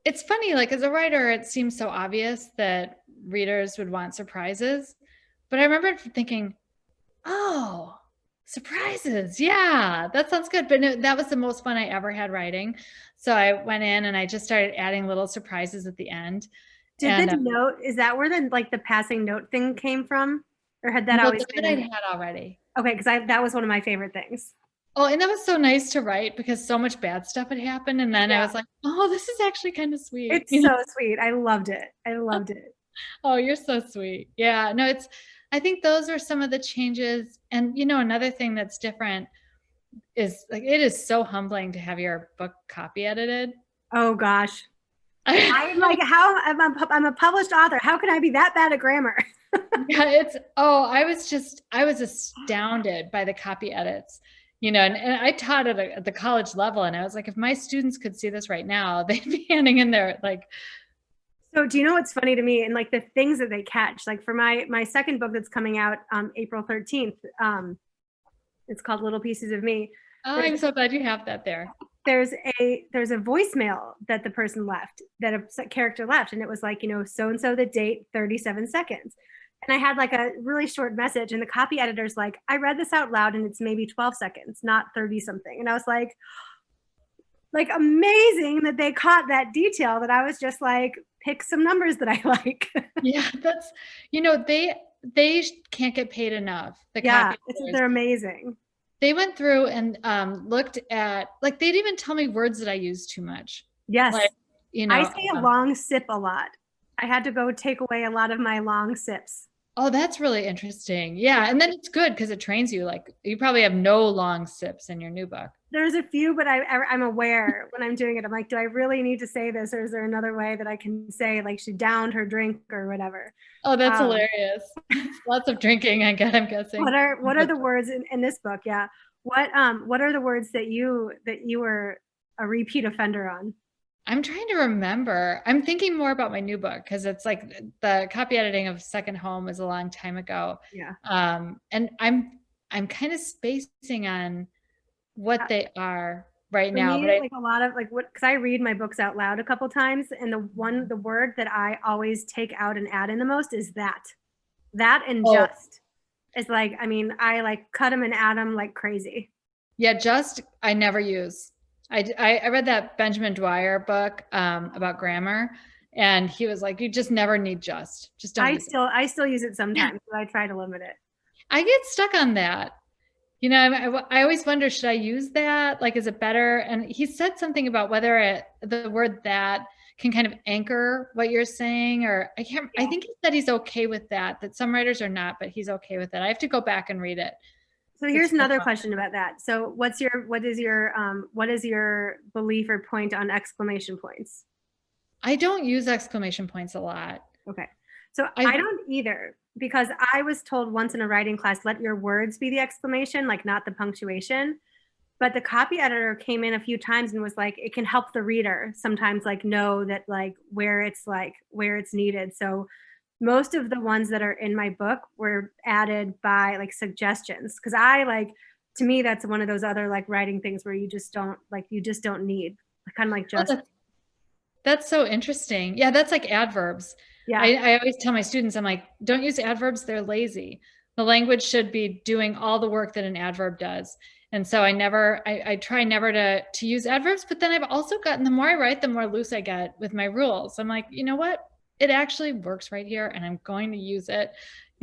it's funny, like as a writer, it seems so obvious that readers would want surprises. But I remember thinking, oh, surprises. Yeah, that sounds good. But that was the most fun I ever had writing. So I went in and I just started adding little surprises at the end. Did the note, is that where the passing note thing came from? Or had that always been? I'd had already. Okay, because that was one of my favorite things. Oh, and that was so nice to write because so much bad stuff had happened. And then I was like, oh, this is actually kind of sweet. It's so sweet. I loved it. I loved it. Oh, you're so sweet. Yeah, no, I think those are some of the changes. And, another thing that's different is like, it is so humbling to have your book copy edited. Oh gosh. I'm like, I'm a published author. How can I be that bad at grammar? Yeah, I was astounded by the copy edits, and I taught at the college level, and I was like, if my students could see this right now, they'd be handing in their like. So do you know what's funny to me, and like the things that they catch, like for my second book that's coming out April 13th, it's called Little Pieces of Me. Oh, I'm so glad you have that there. There's a voicemail that the person left, that a character left, and it was like, so-and-so, the date, 37 seconds. And I had like a really short message, and the copy editor's like, I read this out loud and it's maybe 12 seconds, not 30 something. And I was like amazing that they caught that detail, that I was just like, pick some numbers that I like. Yeah, that's, they can't get paid enough. They're amazing. They went through and looked at, like, they'd even tell me words that I use too much. Yes. Like, I say a long sip a lot. I had to go take away a lot of my long sips. Oh, that's really interesting. Yeah. And then it's good because it trains you. Like, you probably have no long sips in your new book. There's a few, but I'm aware when I'm doing it. I'm like, do I really need to say this? Or is there another way that I can say, like, she downed her drink or whatever? Oh, that's hilarious. Lots of drinking, I'm guessing. What are the words in this book? Yeah. What are the words that you were a repeat offender on? I'm trying to remember. I'm thinking more about my new book because it's like the copy editing of Second Home was a long time ago. Yeah. And I'm kind of spacing on what they are right now. Me, like a lot of because I read my books out loud a couple times, and the word that I always take out and add in the most is that and just. It's like, I mean, I like cut them and add them like crazy. Yeah, just I never use. I read that Benjamin Dwyer book about grammar, and he was like, you just never need just don't. I still use it sometimes, but I try to limit it. I get stuck on that. I always wonder, should I use that? Like, is it better? And he said something about whether the word that can kind of anchor what you're saying, or I can't. Yeah. I think he said he's okay with that some writers are not, but he's okay with it. I have to go back and read it. So here's another question about that. So what is your belief or point on exclamation points? I don't use exclamation points a lot. Okay. So I don't either, because I was told once in a writing class, let your words be the exclamation, like not the punctuation. but the copy editor came in a few times and was like, it can help the reader sometimes like know that like where it's needed. So most of the ones that are in my book were added by like suggestions. Cause I like, to me, that's one of those other like writing things where you just don't need kind of like Oh, just, that's so interesting. Yeah, that's like adverbs. yeah. I always tell my students, I'm like, don't use adverbs, they're lazy. The language should be doing all the work that an adverb does. And so I try never to use adverbs, but then I've also gotten, the more I write, the more loose I get with my rules. I'm like, you know what? It actually works right here and I'm going to use it.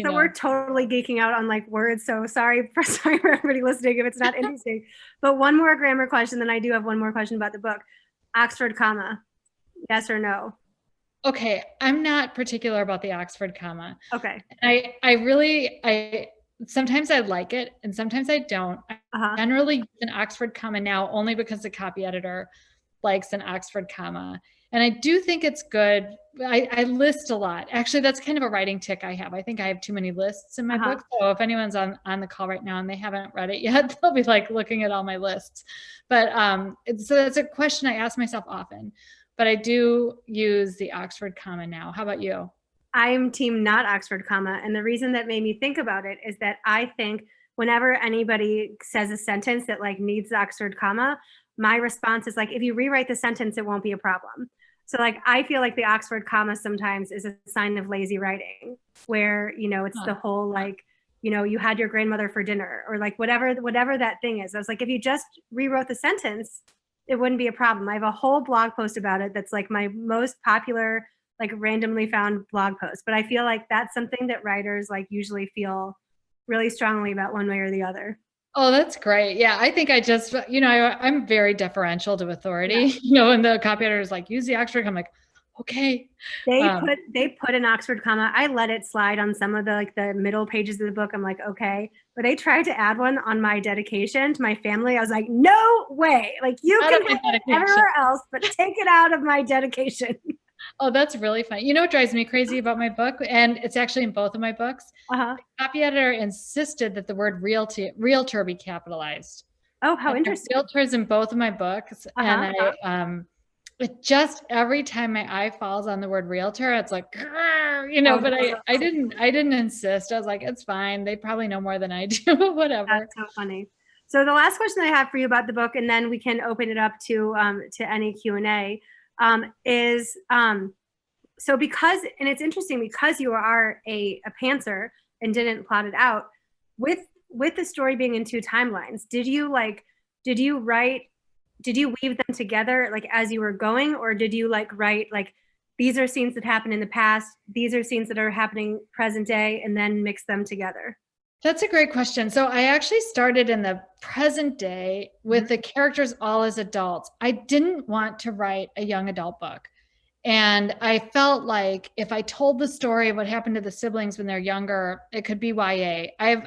So we're totally geeking out on like words. So sorry for everybody listening if it's not interesting. But one more grammar question, then I do have one more question about the book. Oxford comma, yes or no? Okay, I'm not particular about the Oxford comma. Okay. I sometimes I like it and sometimes I don't. I generally use an Oxford comma now only because the copy editor likes an Oxford comma. And I do think it's good. I list a lot. Actually, that's kind of a writing tick I have. I think I have too many lists in my book. So if anyone's on the call right now and they haven't read it yet, they'll be like looking at all my lists. But so that's a question I ask myself often. But I do use the Oxford comma now. How about you? I'm team not Oxford comma. And the reason that made me think about it is that I think whenever anybody says a sentence that like needs the Oxford comma, my response is like, if you rewrite the sentence, it won't be a problem. So like, I feel like the Oxford comma sometimes is a sign of lazy writing where, you know, it's the whole like, you know, you had your grandmother for dinner or like whatever that thing is. I was like, if you just rewrote the sentence, it wouldn't be a problem. I have a whole blog post about it. That's like my most popular, like randomly found blog post. But I feel like that's something that writers like usually feel really strongly about one way or the other. Oh, that's great. Yeah, I think I just, I'm very deferential to authority. Yeah. And the copy editor is like, use the Oxford. I'm like, okay. They put an Oxford comma. I let it slide on some of the like the middle pages of the book. I'm like, okay. But they tried to add one on my dedication to my family. I was like, no way. Like you can put it everywhere else, but take it out of my dedication. Oh, that's really funny. You know what drives me crazy about my book? And it's actually in both of my books. The copy editor insisted that the word realtor be capitalized. Oh, how interesting. Realtors in both of my books. And it just every time my eye falls on the word realtor, it's like, but I didn't insist. I was like, it's fine. They probably know more than I do, whatever. That's so funny. So the last question I have for you about the book, and then we can open it up to any Q&A. So because, and it's interesting because you are a pantser and didn't plot it out with the story being in two timelines, did you weave them together like as you were going, or did you like write like these are scenes that happened in the past, these are scenes that are happening present day, and then mix them together? That's a great question. So I actually started in the present day with the characters all as adults. I didn't want to write a young adult book. And I felt like if I told the story of what happened to the siblings when they're younger, it could be YA. I've,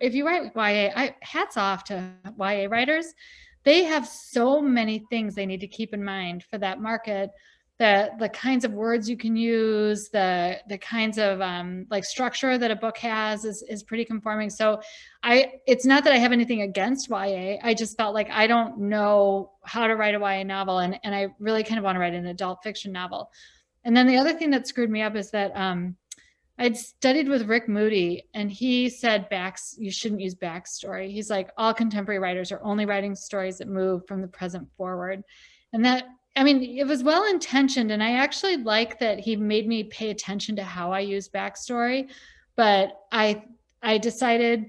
if you write YA, hats off to YA writers. They have so many things they need to keep in mind for that market. The kinds of words you can use, the kinds of like structure that a book has is pretty conforming. So it's not that I have anything against YA. I just felt like I don't know how to write a YA novel, and I really kind of want to write an adult fiction novel. And then the other thing that screwed me up is that I'd studied with Rick Moody, and he said you shouldn't use backstory. He's like, all contemporary writers are only writing stories that move from the present forward. And that, it was well intentioned, and I actually like that he made me pay attention to how I use backstory. But I decided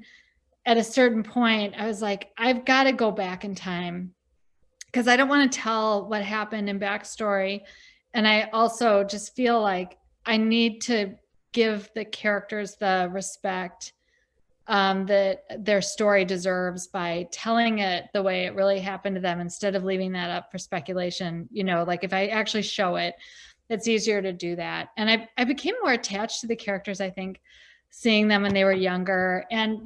at a certain point, I was like, I've got to go back in time because I don't want to tell what happened in backstory. And I also just feel like I need to give the characters the respect that their story deserves by telling it the way it really happened to them instead of leaving that up for speculation. Like if I actually show it, it's easier to do that. And I became more attached to the characters, I think, seeing them when they were younger. And,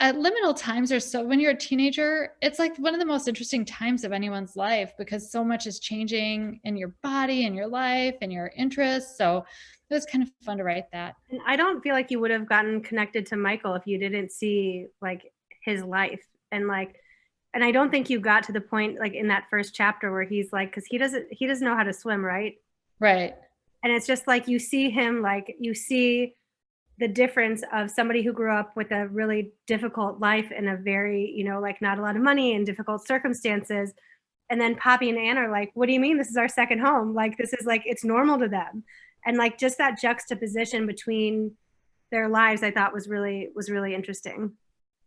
liminal times are so, when you're a teenager, it's like one of the most interesting times of anyone's life because so much is changing in your body and your life and your interests. So it was kind of fun to write that. And I don't feel like you would have gotten connected to Michael if you didn't see like his life And like, and I don't think you got to the point like in that first chapter where he's like, because he doesn't know how to swim, right? Right. And it's just like you see him, like you see the difference of somebody who grew up with a really difficult life in a very, you know, like not a lot of money and difficult circumstances. And then Poppy and Anne are like, what do you mean this is our second home? Like this is like it's normal to them. And like just that juxtaposition between their lives I thought was really interesting.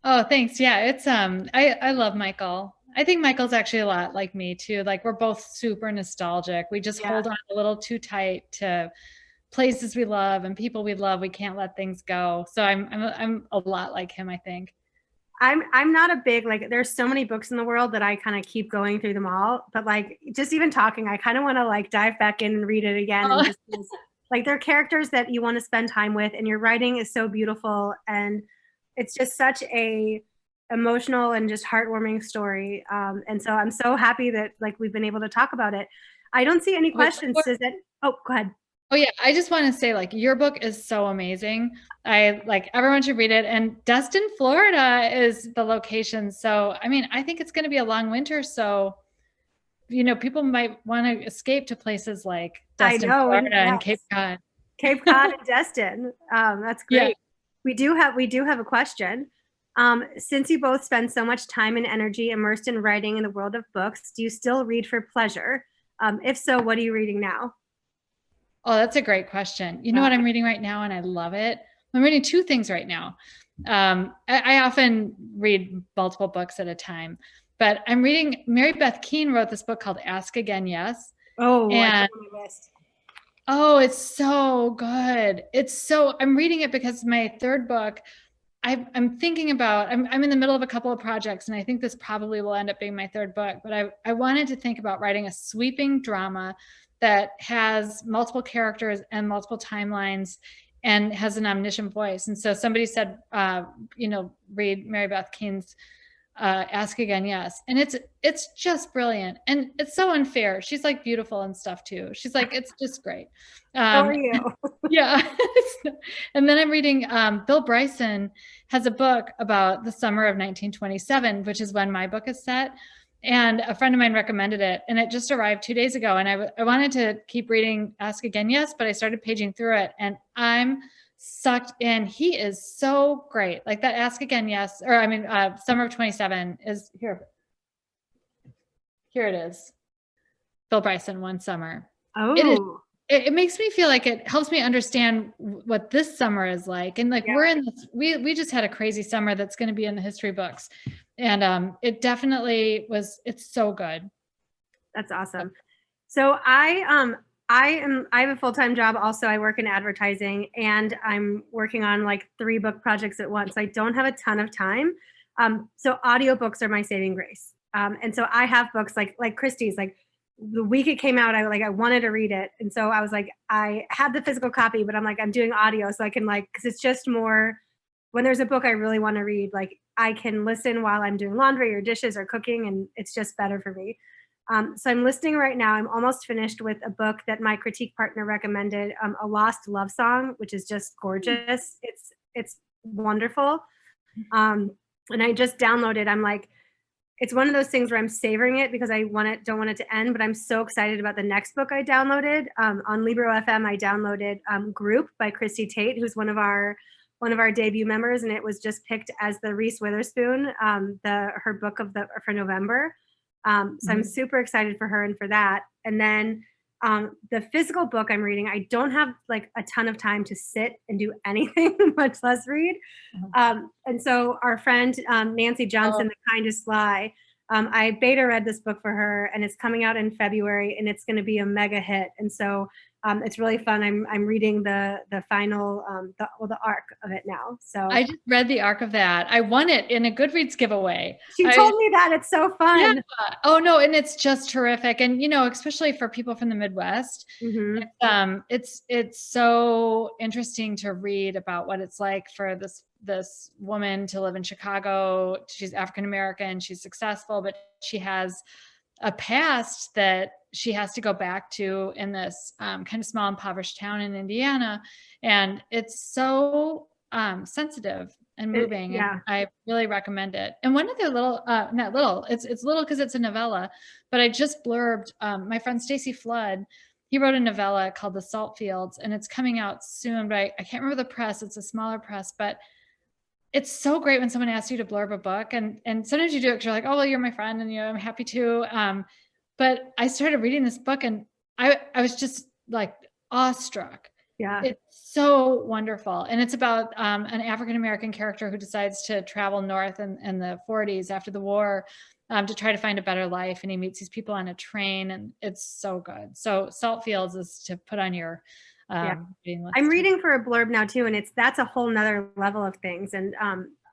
Oh, thanks. Yeah, it's I love Michael. I think Michael's actually a lot like me too. Like we're both super nostalgic. We just Yeah. hold on a little too tight to places we love and people we love. We can't let things go. So I'm a lot like him, I think. I'm not a big like there's so many books in the world that I kind of keep going through them all, but like just even talking, I kind of want to like dive back in and read it again and Oh, just like they're characters that you want to spend time with and your writing is so beautiful and it's just such a emotional and just heartwarming story. And so I'm so happy that like we've been able to talk about it. I don't see any questions. Is it? Oh, go ahead. oh yeah, I just want to say like your book is so amazing. I like everyone should read it. And Destin, Florida is the location. So I mean, I think it's going to be a long winter. So you know, people might want to escape to places like I Destin, know, and Florida and Cape yes, Cod. Cape Cod and Destin. That's Yeah. great. We do have a question. Since you both spend so much time and energy immersed in writing in the world of books, do you still read for pleasure? If so, what are you reading now? Oh, that's a great question. You know Yeah. what I'm reading right now, and I love it? I'm reading two things right now. I often read multiple books at a time, but I'm reading, Mary Beth Keane wrote this book called Ask Again, Yes. Oh, I put And it on my list. oh, it's so good. I'm reading it because my third book, I'm thinking about, I'm in the middle of a couple of projects, and I think this probably will end up being my third book, but I wanted to think about writing a sweeping drama that has multiple characters and multiple timelines and has an omniscient voice. And so somebody said, you know, read Mary Beth Keane's Ask Again, Yes. And it's just brilliant. And it's so unfair. She's like beautiful and stuff too. She's like, it's just great. So are Um, you? yeah. And then I'm reading, Bill Bryson has a book about the summer of 1927, which is when my book is set. And a friend of mine recommended it, and it just arrived 2 days ago. And I wanted to keep reading Ask Again, Yes, but I started paging through it, and I'm sucked in. He is so great. Like that Ask Again, Yes, or I mean, Summer of 27 is here. Here it is. Bill Bryson, One Summer. It is Oh, it makes me feel like it helps me understand what this summer is like. And like yeah, we're in this, we just had a crazy summer that's going to be in the history books. And it definitely was, it's so good. that's awesome. So I have a full-time job also. I work in advertising and I'm working on like 3 book projects at once. I don't have a ton of time. So audiobooks are my saving grace. And so I have books like Christie's, like the week it came out, I wanted to read it. And so I was like, I had the physical copy, but I'm like, I'm doing audio so I can like, because it's just more when there's a book I really want to read, like I can listen while I'm doing laundry or dishes or cooking, and it's just better for me. So I'm listening right now. I'm almost finished with a book that my critique partner recommended, A Lost Love Song, which is just gorgeous. It's wonderful. And I just downloaded. I'm like, it's one of those things where I'm savoring it because I don't want it to end. But I'm so excited about the next book I downloaded on Libro FM. I downloaded Group by Christy Tate, who's one of our debut members, and it was just picked as the Reese Witherspoon, her book for November. So I'm super excited for her and for that. And then the physical book I'm reading, I don't have like a ton of time to sit and do anything, much less read. And so our friend Nancy Johnson, The Kindest Lie, I beta read this book for her, and it's coming out in February, and it's going to be a mega hit. And so it's really fun. I'm reading the final the arc of it now. So I just read the arc of that. I won it in a Goodreeds giveaway. she told me that. It's so fun. Yeah. Oh no, and it's just terrific. And you know, especially for people from the Midwest, it's so interesting to read about what it's like for this woman to live in Chicago. She's African American, she's successful, but she has a past that she has to go back to in this kind of small impoverished town in Indiana. And it's so sensitive and moving. Yeah. And I really recommend it. And one other little, not little, it's little because it's a novella, but I just blurbed, my friend Stacy Flood, he wrote a novella called The Salt Fields, and it's coming out soon, but I can't remember the press. It's a smaller press, but it's so great when someone asks you to blurb a book, and sometimes you do it because you're like, oh, well, you're my friend, and I'm happy to. But I started reading this book, and I was just like awestruck. Yeah. It's so wonderful, and it's about an African American character who decides to travel north in the 40s after the war, to try to find a better life, and he meets these people on a train, and it's so good. So Salt Fields is to put on your reading list. I'm reading for a blurb now too, and that's a whole nother level of things. And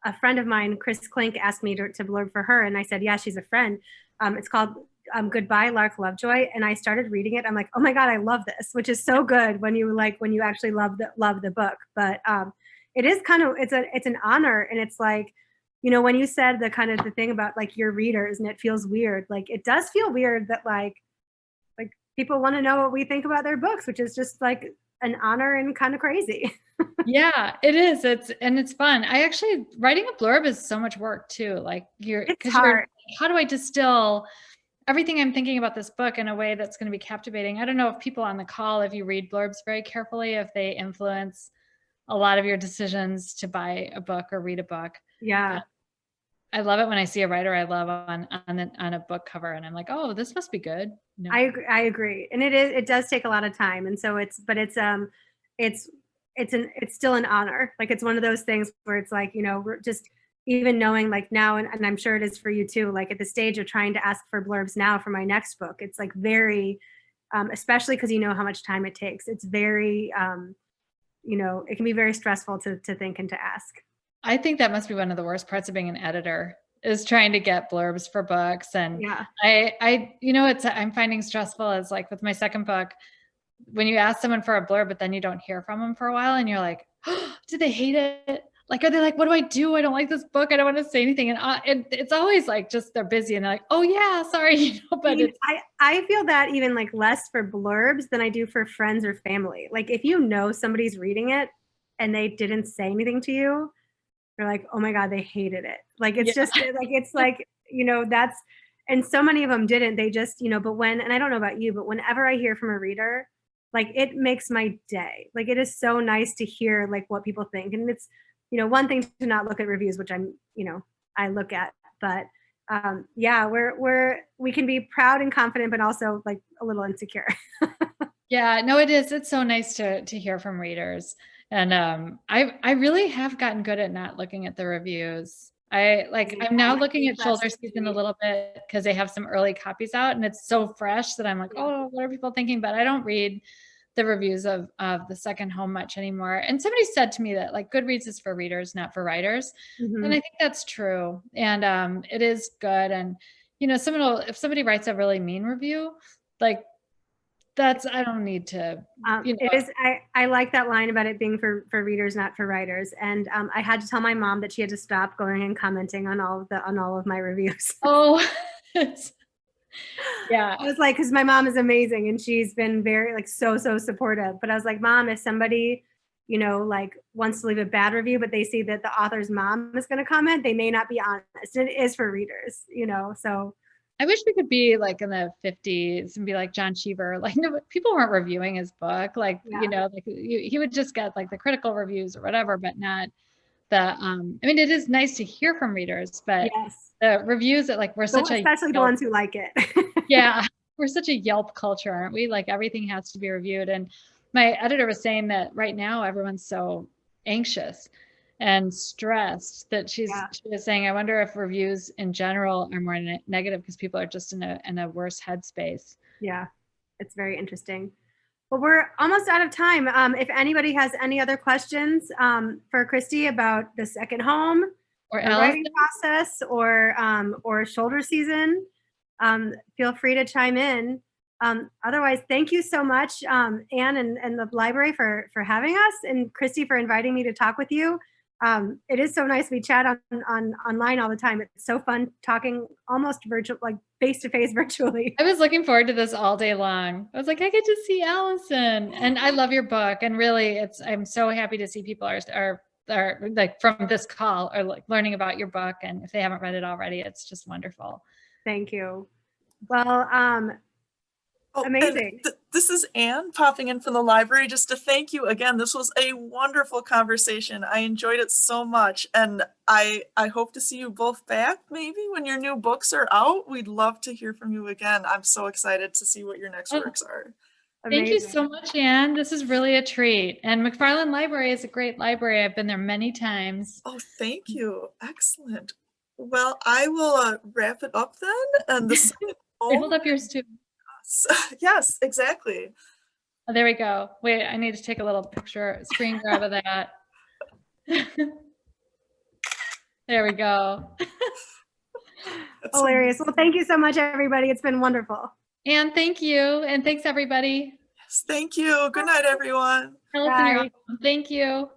a friend of mine, Chris Klink, asked me to blurb for her, and I said, yeah, she's a friend. It's called Goodbye, Lark Lovejoy, and I started reading it. I'm like, oh my god, I love this, which is so good when you actually love the book. But it is kind of it's an honor, and it's like, when you said the thing about like your readers, and it feels weird. Like it does feel weird that like people want to know what we think about their books, which is just like an honor and kind of crazy. Yeah, it is. It's fun. Writing a blurb is so much work too. Like it's hard. How do I distill everything I'm thinking about this book in a way that's going to be captivating? I don't know if people on the call, if you read blurbs very carefully, if they influence a lot of your decisions to buy a book or read a book. Yeah. I love it when I see a writer I love on a book cover, and I'm like, oh, this must be good. No. I agree, and it does take a lot of time, and so it's still an honor. Like it's one of those things where it's like, just even knowing like now, and I'm sure it is for you too, like at the stage of trying to ask for blurbs now for my next book, it's like very, especially because how much time it takes. It's very, it can be very stressful to think and to ask. I think that must be one of the worst parts of being an editor, is trying to get blurbs for books. And yeah, I'm finding stressful is like with my second book, when you ask someone for a blurb, but then you don't hear from them for a while, and you're like, oh, did they hate it? Like, are they like, what do I do? I don't like this book. I don't want to say anything. And it's always like, just they're busy and they're like, oh yeah, sorry. But I feel that even like less for blurbs than I do for friends or family. Like if somebody's reading it and they didn't say anything to you, you're like, oh my God, they hated it. Like, it's just like, it's like, that's, and so many of them didn't, they just, but and I don't know about you, but whenever I hear from a reader, like it makes my day. Like it is so nice to hear like what people think. And it's, one thing to not look at reviews, which I look at, but yeah, we can be proud and confident, but also like a little insecure. Yeah, no, it is. It's so nice to hear from readers. And I really have gotten good at not looking at the reviews. I'm now looking at Shoulder Season a little bit because they have some early copies out, and it's so fresh that I'm like, oh, what are people thinking? But I don't read the reviews of the second home much anymore. And somebody said to me that like Goodreads is for readers, not for writers. Mm-hmm. And I think that's true. And it is good. And if somebody writes a really mean review, like I don't need to, It is. I like that line about it being for readers, not for writers. And I had to tell my mom that she had to stop going and commenting on all of my reviews. Oh, yeah. I was like, because my mom is amazing and she's been very like so supportive. But I was like, Mom, if somebody, like wants to leave a bad review, but they see that the author's mom is going to comment, they may not be honest. It is for readers, so. I wish we could be like in the 50s and be like John Cheever. Like, no, people weren't reviewing his book. Like, like he would just get like the critical reviews or whatever, but not the, it is nice to hear from readers, but the reviews that like, especially the ones who like it. Yeah. We're such a Yelp culture, aren't we? Like everything has to be reviewed. And my editor was saying that right now, everyone's so anxious and stressed that she was saying, I wonder if reviews in general are more negative because people are just in a worse headspace. Yeah, it's very interesting. Well, we're almost out of time. If anybody has any other questions for Christy about the second home or the writing process or Shoulder Season, feel free to chime in. Otherwise, thank you so much, Anne and the library for having us, and Christy for inviting me to talk with you. It is so nice. We chat on online all the time. It's so fun talking almost virtual, like face-to-face virtually. I was looking forward to this all day long. I was like, I get to see Allison, and I love your book. And really I'm so happy to see people are or like from this call, or like learning about your book. And if they haven't read it already, it's just wonderful. Thank you. Well, amazing. This is Anne popping in from the library just to thank you again. This was a wonderful conversation. I enjoyed it so much. And I hope to see you both back maybe when your new books are out. We'd love to hear from you again. I'm so excited to see what your next works are. Thank you so much, Anne. This is really a treat. And McFarland Library is a great library. I've been there many times. Oh, thank you. Excellent. Well, I will wrap it up then. And the Hold up yours too. Yes, exactly. Oh, there we go. Wait, I need to take a little picture, screen grab of that. There we go. Hilarious. Well, thank you so much, everybody. It's been wonderful. And thank you. And thanks, everybody. Yes, thank you. Good night, everyone. Allison, you're welcome. Thank you.